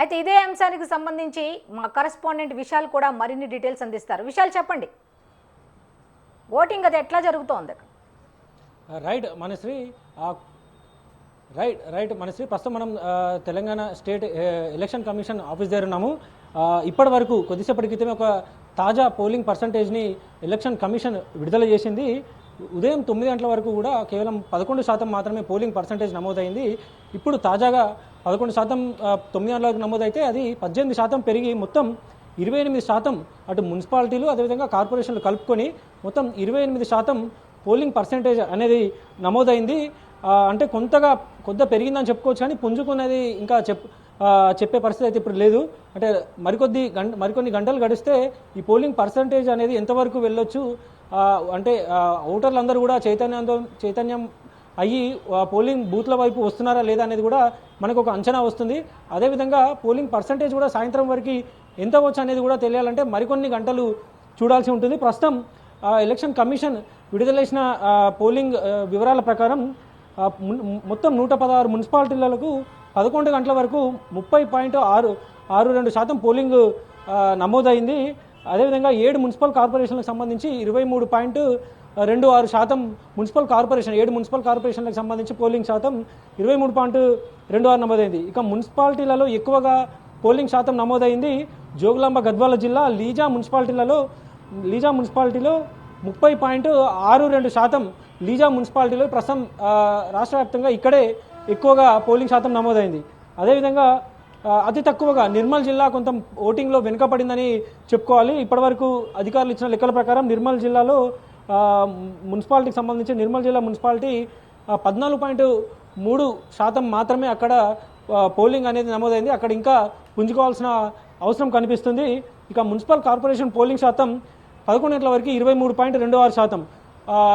అయితే ఇదే అంశానికి సంబంధించి మా కరెస్పాండెంట్ విశాల్ కూడా మరిన్ని డీటెయిల్స్ అందిస్తారు. విశాల్ చెప్పండి, ఓటింగ్ అది ఎట్లా జరుగుతోంది? రైట్ మనశ్రీ, ప్రస్తుతం మనం Telangana state election commission office దగ్గర ఉన్నాము. ఇప్పటి వరకు కొద్దిసేపటి క్రితమే ఒక తాజా పోలింగ్ పర్సంటేజ్ని ఎలక్షన్ కమిషన్ విడుదల చేసింది. ఉదయం 9 గంటల వరకు కూడా కేవలం 11% మాత్రమే పోలింగ్ పర్సంటేజ్ నమోదైంది. ఇప్పుడు తాజాగా 11% 9 గంటల వరకు నమోదైతే అది 18% పెరిగి మొత్తం 28% అటు మున్సిపాలిటీలు అదేవిధంగా కార్పొరేషన్లు కలుపుకొని మొత్తం 28% పోలింగ్ పర్సంటేజ్ అనేది నమోదైంది. అంటే కొద్దిగా పెరిగిందని చెప్పుకోవచ్చు, కానీ పుంజుకున్నది ఇంకా చెప్పే పరిస్థితి అయితే ఇప్పుడు లేదు. అంటే మరికొన్ని గంటలు గడిస్తే ఈ పోలింగ్ పర్సంటేజ్ అనేది ఎంతవరకు వెళ్ళొచ్చు, అంటే ఓటర్లందరూ కూడా చైతన్యం అయ్యి పోలింగ్ బూత్ల వైపు వస్తున్నారా లేదా అనేది కూడా మనకు ఒక అంచనా వస్తుంది. అదేవిధంగా పోలింగ్ పర్సంటేజ్ కూడా సాయంత్రం వరకు ఎంత వచ్చు అనేది కూడా తెలియాలంటే మరికొన్ని గంటలు చూడాల్సి ఉంటుంది. ప్రస్తుతం ఎలక్షన్ కమిషన్ విడుదల చేసిన పోలింగ్ వివరాల ప్రకారం మొత్తం 116 మున్సిపాలిటీలకు 11 గంటల వరకు 30.62% పోలింగ్ నమోదైంది. అదేవిధంగా 7 మున్సిపల్ కార్పొరేషన్లకు సంబంధించి 23.26% మున్సిపల్ కార్పొరేషన్ 7 మున్సిపల్ కార్పొరేషన్లకు సంబంధించి పోలింగ్ శాతం 23.26 నమోదైంది. ఇక మున్సిపాలిటీలలో ఎక్కువగా పోలింగ్ శాతం నమోదైంది జోగులాంబ గద్వాల జిల్లా లీజా మున్సిపాలిటీలో 30.62% లీజా మున్సిపాలిటీలో ప్రస్తుతం రాష్ట్ర వ్యాప్తంగా ఇక్కడే ఎక్కువగా పోలింగ్ శాతం నమోదైంది. అదేవిధంగా అతి తక్కువగా నిర్మల్ జిల్లా కొంత ఓటింగ్లో వెనుకబడిందని చెప్పుకోవాలి. ఇప్పటివరకు అధికారులు ఇచ్చిన లెక్కల ప్రకారం నిర్మల్ జిల్లాలో మున్సిపాలిటీకి సంబంధించి నిర్మల్ జిల్లా మున్సిపాలిటీ 14.3% మాత్రమే అక్కడ పోలింగ్ అనేది నమోదైంది. అక్కడ ఇంకా పుంజుకోవాల్సిన అవసరం కనిపిస్తుంది. ఇక మున్సిపల్ కార్పొరేషన్ పోలింగ్ శాతం 11 గంటల వరకు 23.26%.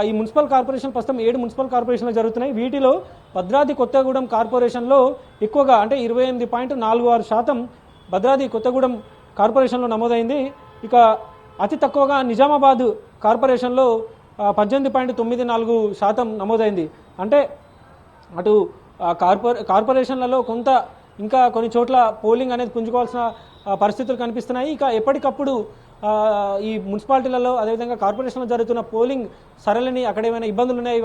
ఈ మున్సిపల్ కార్పొరేషన్ ప్రస్తుతం 7 మున్సిపల్ కార్పొరేషన్లు జరుగుతున్నాయి. వీటిలో భద్రాద్రి కొత్తగూడెం కార్పొరేషన్లో ఎక్కువగా అంటే 28.46% భద్రాద్రి కొత్తగూడెం కార్పొరేషన్లో నమోదైంది. ఇక అతి తక్కువగా నిజామాబాద్ కార్పొరేషన్లో 18.94% నమోదైంది. అంటే అటు కార్పొరేషన్లలో ఇంకా కొన్ని చోట్ల పోలింగ్ అనేది పుంజుకోవాల్సిన పరిస్థితులు కనిపిస్తున్నాయి. ఇక ఎప్పటికప్పుడు ఈ మున్సిపాలిటీలలో అదేవిధంగా కార్పొరేషన్లో జరుగుతున్న పోలింగ్ సరళిని అక్కడ ఏమైనా ఇబ్బందులు ఉన్నాయి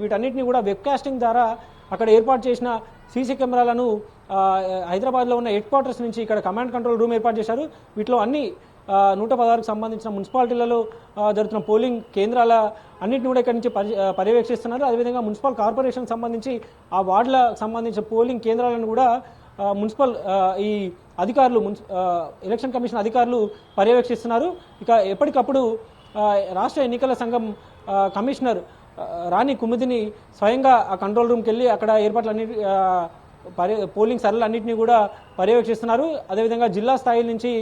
వీటన్నిటిని కూడా వెబ్కాస్టింగ్ ద్వారా అక్కడ ఏర్పాటు చేసిన సీసీ కెమెరాలను హైదరాబాద్లో ఉన్న హెడ్ క్వార్టర్స్ నుంచి ఇక్కడ కమాండ్ కంట్రోల్ రూమ్ ఏర్పాటు చేశారు. వీటిలో అన్ని 116కు సంబంధించిన మున్సిపాలిటీలలో జరుగుతున్న పోలింగ్ కేంద్రాల అన్నింటిని కూడా ఇక్కడి నుంచి పర్యవేక్షిస్తున్నారు. అదేవిధంగా మున్సిపల్ కార్పొరేషన్ సంబంధించి ఆ వార్డులకు సంబంధించిన పోలింగ్ కేంద్రాలను కూడా మున్సిపల్ ఈ అధికారులు ఎలక్షన్ కమిషన్ అధికారులు పర్యవేక్షిస్తున్నారు. ఇక ఎప్పటికప్పుడు రాష్ట్ర ఎన్నికల సంఘం కమిషనర్ రాణి కుముదిని స్వయంగా ఆ కంట్రోల్ రూమ్కి వెళ్ళి అక్కడ ఏర్పాట్లన్నీ పోలింగ్ సరళన్నింటినీ కూడా పర్యవేక్షిస్తున్నారు. అదేవిధంగా జిల్లా స్థాయి నుంచి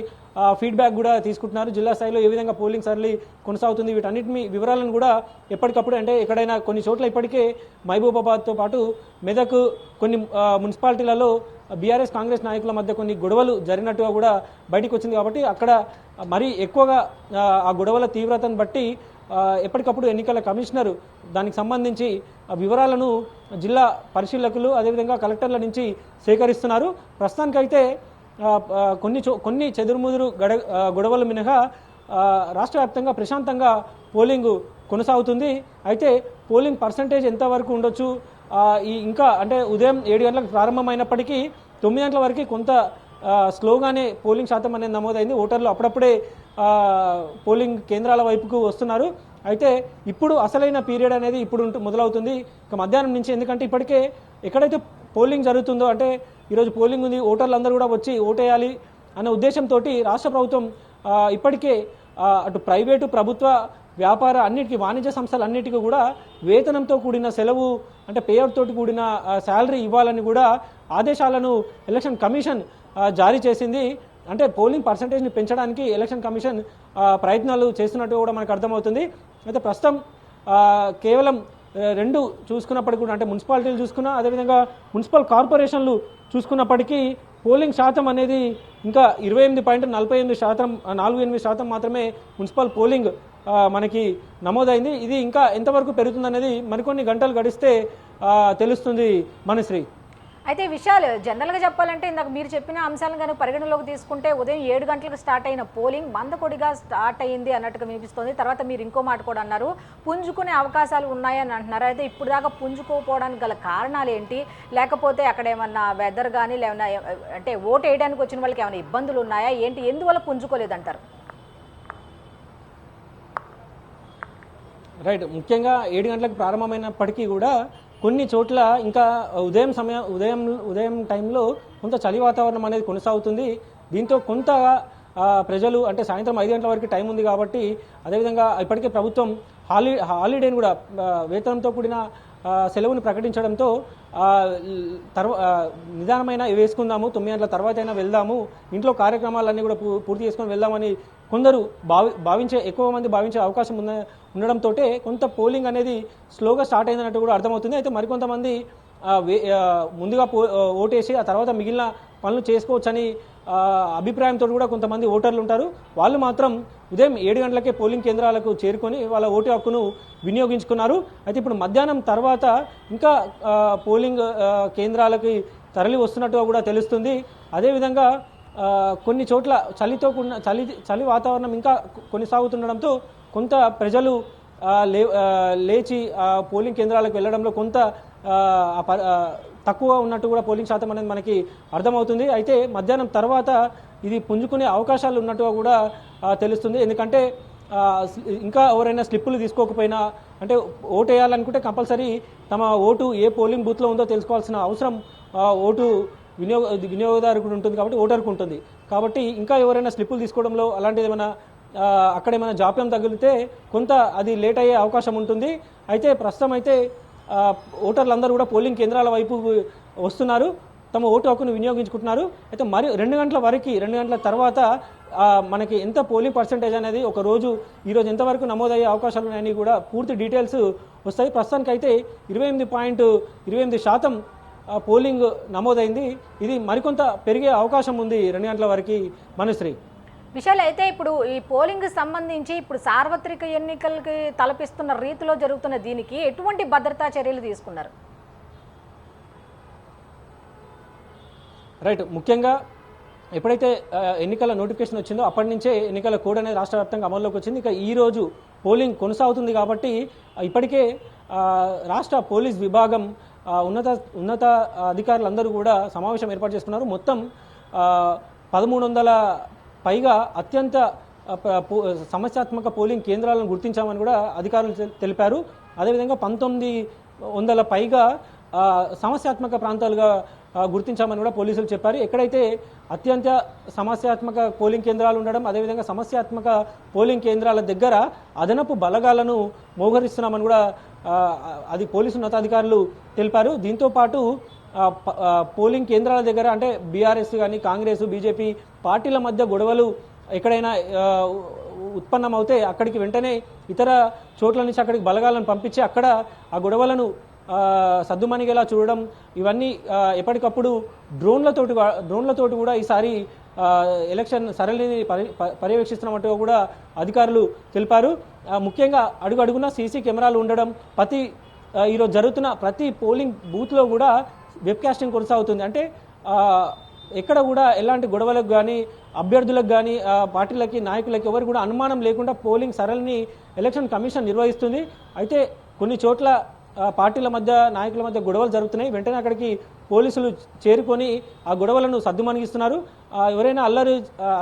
ఫీడ్బ్యాక్ కూడా తీసుకుంటున్నారు. జిల్లా స్థాయిలో ఏ విధంగా పోలింగ్ సరళి కొనసాగుతుంది వీటన్నిటిని వివరాలను కూడా ఎప్పటికప్పుడు అంటే ఎక్కడైనా కొన్ని చోట్ల ఇప్పటికే మహబూబాబాద్తో పాటు మెదక్ కొన్ని మున్సిపాలిటీలలో బీఆర్ఎస్ కాంగ్రెస్ నాయకుల మధ్య కొన్ని గొడవలు జరిగినట్టుగా కూడా బయటకు వచ్చింది. కాబట్టి అక్కడ మరీ ఎక్కువగా ఆ గొడవల తీవ్రతను బట్టి ఎప్పటికప్పుడు ఎన్నికల కమిషనర్ దానికి సంబంధించి వివరాలను జిల్లా పరిశీలకులు అదేవిధంగా కలెక్టర్ల నుంచి సేకరిస్తున్నారు. ప్రస్తుతానికైతే కొన్ని చెదురుముదురు గొడవలు మినహా రాష్ట్ర వ్యాప్తంగా ప్రశాంతంగా పోలింగ్ కొనసాగుతుంది. అయితే పోలింగ్ పర్సంటేజ్ ఎంతవరకు ఉండొచ్చు, ఇంకా అంటే ఉదయం 7 గంటలకు ప్రారంభమైనప్పటికీ 9 గంటల వరకు కొంత స్లోగానే పోలింగ్ శాతం అనేది నమోదైంది. ఓటర్లు అప్పుడప్పుడే పోలింగ్ కేంద్రాల వైపుకు వస్తున్నారు. అయితే ఇప్పుడు అసలైన పీరియడ్ అనేది ఇప్పుడు మొదలవుతుంది ఇక మధ్యాహ్నం నుంచి. ఎందుకంటే ఇప్పటికే ఎక్కడైతే పోలింగ్ జరుగుతుందో అంటే ఈరోజు పోలింగ్ ఉంది, ఓటర్లు అందరూ కూడా వచ్చి ఓటేయాలి అనే ఉద్దేశంతో రాష్ట్ర ప్రభుత్వం ఇప్పటికే అటు ప్రైవేటు ప్రభుత్వ వ్యాపార అన్నిటికీ వాణిజ్య సంస్థలన్నిటికీ కూడా వేతనంతో కూడిన సెలవు అంటే పేఅవుట్ తోటి కూడిన శాలరీ ఇవ్వాలని కూడా ఆదేశాలను ఎలక్షన్ కమిషన్ జారీ చేసింది. అంటే పోలింగ్ పర్సంటేజ్ని పెంచడానికి ఎలక్షన్ కమిషన్ ప్రయత్నాలు చేస్తున్నట్టు కూడా మనకు అర్థమవుతుంది. అయితే ప్రస్తుతం కేవలం 2 చూసుకున్నప్పటికీ కూడా అంటే మున్సిపాలిటీలు చూసుకున్నా అదేవిధంగా మున్సిపల్ కార్పొరేషన్లు చూసుకున్నప్పటికీ పోలింగ్ శాతం అనేది ఇంకా 28.48% మాత్రమే మున్సిపల్ పోలింగ్ మనకి నమోదైంది. ఇది ఇంకా ఎంతవరకు పెరుగుతుందనేది మరికొన్ని గంటలు గడిస్తే తెలుస్తుంది మనశ్రీ. అయితే ఈ విషయాలు జనరల్గా చెప్పాలంటే ఇందాక మీరు చెప్పిన అంశాలను కనుక పరిగణలోకి తీసుకుంటే ఉదయం 7 గంటలకు స్టార్ట్ అయిన పోలింగ్ మందకొడిగా స్టార్ట్ అయ్యింది అన్నట్టుగా వినిపిస్తుంది. తర్వాత మీరు ఇంకో మాట కూడా అన్నారు, పుంజుకునే అవకాశాలు ఉన్నాయని అంటున్నారు. అయితే ఇప్పుడు దాకా పుంజుకోపోవడానికి గల కారణాలు ఏంటి? లేకపోతే అక్కడ ఏమన్నా వెదర్ కానీ లేవన్నా అంటే ఓటు వేయడానికి వచ్చిన వాళ్ళకి ఏమైనా ఇబ్బందులు ఉన్నాయా ఏంటి? ఎందువల్ల పుంజుకోలేదంటారు? రైట్, ముఖ్యంగా 7 గంటలకు ప్రారంభమైనప్పటికీ కూడా కొన్ని చోట్ల ఇంకా ఉదయం టైంలో కొంత చలి వాతావరణం అనేది కొనసాగుతుంది. దీంతో కొంత ప్రజలు అంటే సాయంత్రం 5 గంటల వరకు టైం ఉంది కాబట్టి, అదేవిధంగా ఇప్పటికే ప్రభుత్వం హాలిడేని కూడా వేతనంతో కూడిన సెలవును ప్రకటించడంతో నిదానమైన వేసుకుందాము, 9 గంటల తర్వాత అయినా వెళ్దాము, ఇంట్లో కార్యక్రమాలన్నీ కూడా పూర్తి చేసుకొని వెళ్దామని కొందరు ఎక్కువ మంది భావించే అవకాశం ఉండడంతో కొంత పోలింగ్ అనేది స్లోగా స్టార్ట్ అయిందన్నట్టు కూడా అర్థమవుతుంది. అయితే మరికొంతమంది ముందుగా ఓటేసి ఆ తర్వాత మిగిలిన పనులు చేసుకోవచ్చని అభిప్రాయంతో కూడా కొంతమంది ఓటర్లు ఉంటారు. వాళ్ళు మాత్రం ఉదయం 7 గంటలకే పోలింగ్ కేంద్రాలకు చేరుకొని వాళ్ళ ఓటు హక్కును వినియోగించుకున్నారు. అయితే ఇప్పుడు మధ్యాహ్నం తర్వాత ఇంకా పోలింగ్ కేంద్రాలకి తరలి వస్తున్నట్టుగా కూడా తెలుస్తుంది. అదేవిధంగా కొన్ని చోట్ల చలి వాతావరణం ఇంకా కొనసాగుతుండడంతో కొంత ప్రజలు లేచి పోలింగ్ కేంద్రాలకు వెళ్ళడంలో కొంత తక్కువ ఉన్నట్టు కూడా పోలింగ్ శాతం అనేది మనకి అర్థమవుతుంది. అయితే మధ్యాహ్నం తర్వాత ఇది పుంజుకునే అవకాశాలు ఉన్నట్టుగా కూడా తెలుస్తుంది. ఎందుకంటే ఇంకా ఎవరైనా స్లిప్పులు తీసుకోకపోయినా, అంటే ఓటు వేయాలనుకుంటే కంపల్సరీ తమ ఓటు ఏ పోలింగ్ బూత్లో ఉందో తెలుసుకోవాల్సిన అవసరం ఓటు వినియోగదారుకు ఉంటుంది కాబట్టి ఓటర్కు ఉంటుంది. కాబట్టి ఇంకా ఎవరైనా స్లిప్పులు తీసుకోవడంలో అలాంటిది ఏమైనా అక్కడ ఏమైనా జాప్యం తగిలితే కొంత అది లేట్ అయ్యే అవకాశం ఉంటుంది. అయితే ప్రస్తుతం అయితే ఓటర్లందరూ కూడా పోలింగ్ కేంద్రాల వైపు వస్తున్నారు, తమ ఓటు హక్కును వినియోగించుకుంటున్నారు. అయితే మరి 2 గంటల తర్వాత మనకి ఎంత పోలింగ్ పర్సెంటేజ్ అనేది ఒక రోజు ఈరోజు ఎంతవరకు నమోదయ్యే అవకాశాలు ఉన్నాయని కూడా పూర్తి డీటెయిల్స్ వస్తాయి. ప్రస్తుతానికి అయితే 28.28% పోలింగ్ నమోదైంది. ఇది మరికొంత పెరిగే అవకాశం ఉంది 2 గంటల వరకు. మనుశ్రీ, విషయాలు అయితే ఇప్పుడు ఈ పోలింగ్ సంబంధించి ఇప్పుడు సార్వత్రిక ఎన్నికలకి తలపిస్తున్న రీతిలో జరుగుతున్న దీనికి ఎటువంటి భద్రతా చర్యలు తీసుకున్నారు? రైట్, ముఖ్యంగా ఎప్పుడైతే ఎన్నికల నోటిఫికేషన్ వచ్చిందో అప్పటి నుంచే ఎన్నికల కోడ్ అనేది రాష్ట్ర వ్యాప్తంగా అమల్లోకి వచ్చింది. ఇక ఈ రోజు పోలింగ్ కొనసాగుతుంది కాబట్టి ఇప్పటికే రాష్ట్ర పోలీస్ విభాగం ఉన్నత అధికారులందరూ కూడా సమావేశం ఏర్పాటు చేసుకున్నారు. మొత్తం 1300 పైగా అత్యంత సమస్యాత్మక పోలింగ్ కేంద్రాలను గుర్తించామని కూడా అధికారులు తెలిపారు. అదేవిధంగా 1900 పైగా సమస్యాత్మక ప్రాంతాలుగా గుర్తించామని కూడా పోలీసులు చెప్పారు. ఎక్కడైతే అత్యంత సమస్యాత్మక పోలింగ్ కేంద్రాలు ఉండడం, అదేవిధంగా సమస్యాత్మక పోలింగ్ కేంద్రాల దగ్గర అదనపు బలగాలను మోహరిస్తున్నామని కూడా అది పోలీసు ఉన్నతాధికారులు తెలిపారు. దీంతోపాటు పోలింగ్ కేంద్రాల దగ్గర అంటే బీఆర్ఎస్ కానీ కాంగ్రెస్ బీజేపీ పార్టీల మధ్య గొడవలు ఎక్కడైనా ఉత్పన్నమవుతే అక్కడికి వెంటనే ఇతర చోట్ల నుంచి అక్కడికి బలగాలను పంపించి అక్కడ ఆ గొడవలను సద్దుమణిగేలా చూడడం, ఇవన్నీ ఎప్పటికప్పుడు డ్రోన్లతోటి కూడా ఈసారి ఎలక్షన్ సరళిని పర్యవేక్షిస్తున్నట్టు కూడా అధికారులు తెలిపారు. ముఖ్యంగా అడుగడుగున సీసీ కెమెరాలు ఉండడం, ఈరోజు జరుగుతున్న ప్రతి పోలింగ్ బూత్లో కూడా వెబ్ కాస్టింగ్ కొనసాగుతుంది. అంటే ఎక్కడ కూడా ఎలాంటి గొడవలకు కానీ అభ్యర్థులకు కానీ పార్టీలకి నాయకులకి ఎవరు కూడా అనుమానం లేకుండా పోలింగ్ సరళిని ఎలక్షన్ కమిషన్ నిర్వహిస్తుంది. అయితే కొన్ని చోట్ల పార్టీల మధ్య నాయకుల మధ్య గొడవలు జరుగుతున్నాయి. వెంటనే అక్కడికి పోలీసులు చేరుకొని ఆ గొడవలను సద్దుమణిగిస్తున్నారు. ఎవరైనా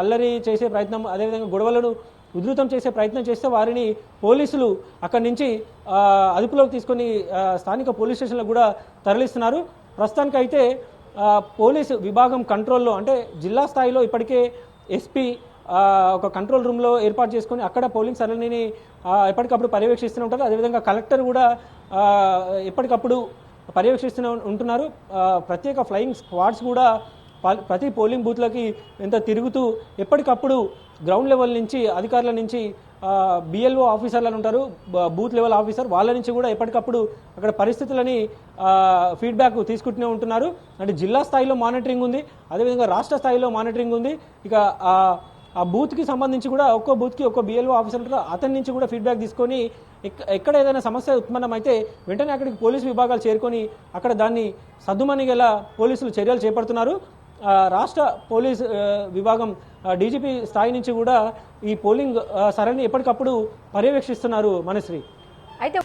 అల్లరి చేసే ప్రయత్నం, అదేవిధంగా గొడవలను ఉధృతం చేసే ప్రయత్నం చేస్తే వారిని పోలీసులు అక్కడి నుంచి అదుపులోకి తీసుకొని స్థానిక పోలీస్ స్టేషన్లకు కూడా తరలిస్తున్నారు. ప్రస్తుతానికైతే పోలీసు విభాగం కంట్రోల్లో, అంటే జిల్లా స్థాయిలో ఇప్పటికే ఎస్పీ ఒక కంట్రోల్ రూమ్లో ఏర్పాటు చేసుకొని అక్కడ పోలింగ్ సరళిని ఎప్పటికప్పుడు పర్యవేక్షిస్తూనే ఉంటారు. అదేవిధంగా కలెక్టర్ కూడా ఎప్పటికప్పుడు పర్యవేక్షిస్తూనే ఉంటున్నారు. ప్రత్యేక ఫ్లయింగ్ స్క్వాడ్స్ కూడా ప్రతి పోలింగ్ బూత్లకి ఎంత తిరుగుతూ ఎప్పటికప్పుడు గ్రౌండ్ లెవెల్ నుంచి అధికారుల నుంచి బిఎల్ఓ ఆఫీసర్లను ఉంటారు, బూత్ లెవెల్ ఆఫీసర్, వాళ్ళ నుంచి కూడా ఎప్పటికప్పుడు అక్కడ పరిస్థితులని ఫీడ్బ్యాక్ తీసుకుంటూనే ఉంటున్నారు. అంటే జిల్లా స్థాయిలో మానిటరింగ్ ఉంది, అదేవిధంగా రాష్ట్ర స్థాయిలో మానిటరింగ్ ఉంది. ఇక ఆ బూత్కి సంబంధించి కూడా ఒక్కో బూత్కి ఒక్కో బిఎల్ఓ ఆఫీసర్ ఉంటారు, అతని నుంచి కూడా ఫీడ్బ్యాక్ తీసుకొని ఎక్కడ ఏదైనా సమస్య ఉత్పన్నమైతే వెంటనే అక్కడికి పోలీసు విభాగాలు చేరుకొని అక్కడ దాన్ని సద్దుమణిగేలా పోలీసులు చర్యలు చేపడుతున్నారు. రాష్ట్ర పోలీస్ విభాగం డీజీపీ స్థాయి నుంచి కూడా ఈ పోలింగ్ సరళిని ఎప్పటికప్పుడు పర్యవేక్షిస్తున్నారు మనశ్రీ. అయితే